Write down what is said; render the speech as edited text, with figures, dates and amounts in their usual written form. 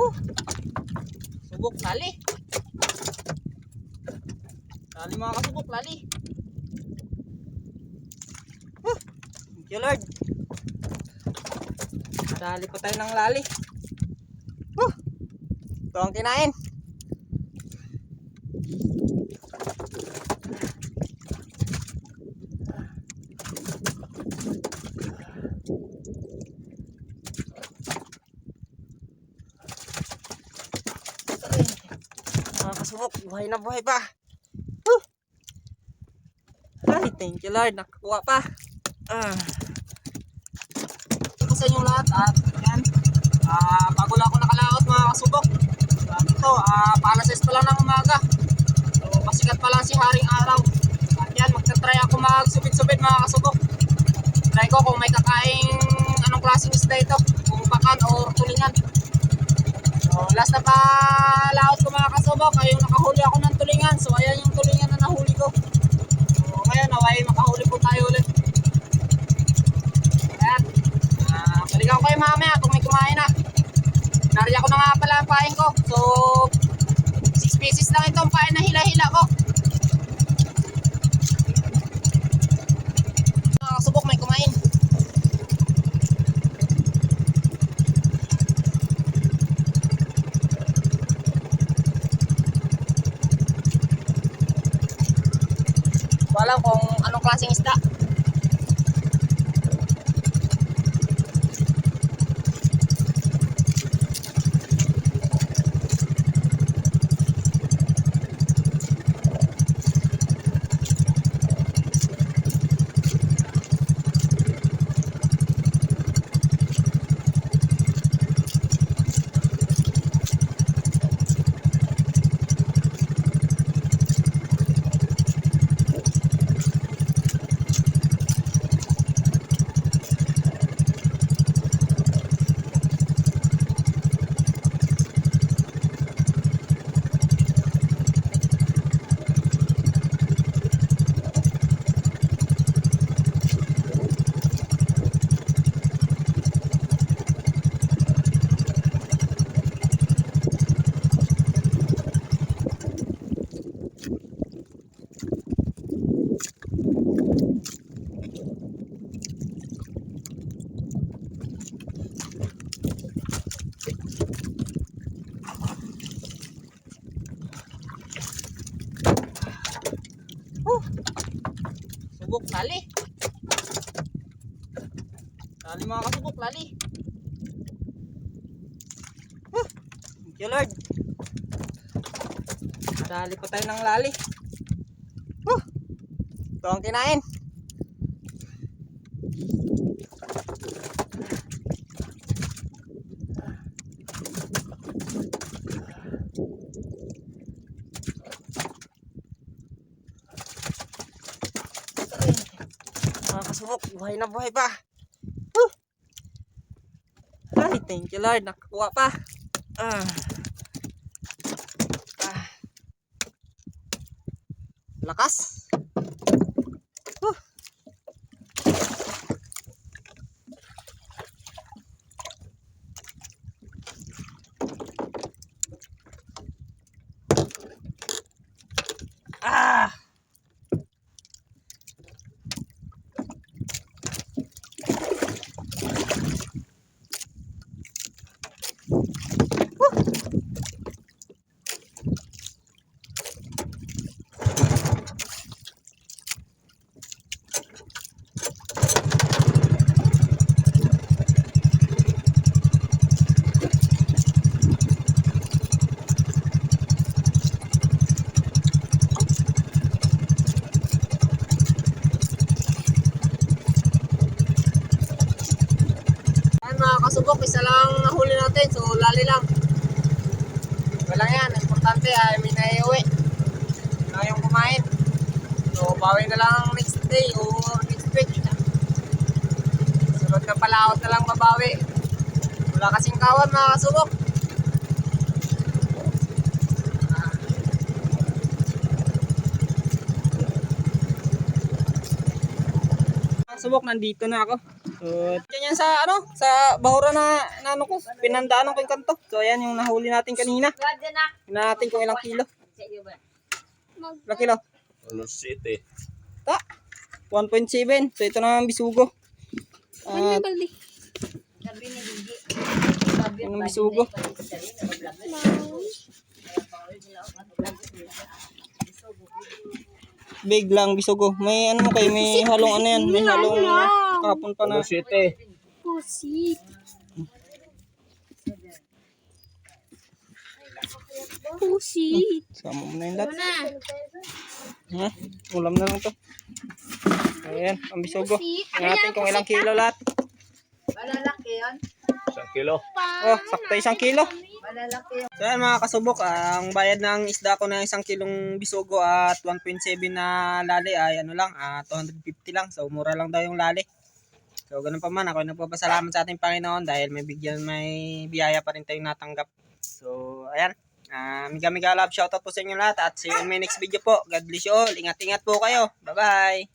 Huh. Subok, lali. Lali mga kasubok, lali. Huh. Thank you Lord. Dali pa tayo ng lali. Huh. Ito ang kinain. Mga kasubok, buhay na buhay pa. Huh. Ay, thank you Lord, nakakuha pa. Ito sa inyong lahat at yan. Bago lang ako nakalaot mga kasubok. Ito, palases pa lang ng umaga. So, pasikat pa lang si Haring Araw. At yan, magta-try ako magsubid-subid mga kasubok. Try ko kung may kakaing anong klaseng isda ito. Kung pakan o tulingan. So, last na palaot ko mga kasubok ay yung nakahuli ako ng tulingan. So, ayan yung tulingan na nahuli ko. So, ngayon, naway makahuli po tayo ulit. Ayan. Balikan ko kayo mamaya kung may kumain na. Nariya ko na nga pala ang pain ko. So, 6 pieces lang itong pain na hila-hila ko. Mga kasubok, may kumain. Wala kung anong klaseng isda. Subok, lali. Lali mga kasubok, lali. Thank you Lord. Dali pa tayo ng lali. Ito ang kinain. Mga kasubok, buhay na buhay pa. Ay, thank you Lord, nakakuha pa. Lakas. Kasubok, isa lang nahuli natin, so lali lang. Wala yan, importante ay may naiuwi na yung kumain. So bawi na lang next day o next week. Sunod na palaot na lang babawi. Wala kasing kawan mga kasubok. Kasubok, nandito na ako. So, yan sa ano, sa bahura na ano ko, pinandaanan ko yung kanto. So, ayan yung nahuli natin kanina. Tingnan natin kung ilang kilo. Ilang kilo? Ano city? Ta, 1.7. So, ito na ang bisugo. At, yung bisugo. Big lang bisugo. May ano mo kayo, may halong ano yan. May halong kapon pa na. Ano city? Pusit. Pusit. Sama mo na yung lahat. Ha? Ulam na lang to. Ayan, ang bisugo. Tingnan natin kung ilang kilo lahat. Malalaki yan. 1 kilo. Oh, sakto 1 kilo. Malalaki yan. So yan mga kasubok, ang bayad ng isda ko na 1 kilong bisugo at 1.7 na lali ay ano lang, 250 lang. So mura lang daw yung lali. So ganun pa man, ako nagpapasalamat sa ating Panginoon dahil may biyaya pa rin tayong natanggap. So ayan, mega love shoutout po sa inyo lahat at see you in my next video po. God bless you all. Ingat-ingat po kayo. Bye-bye.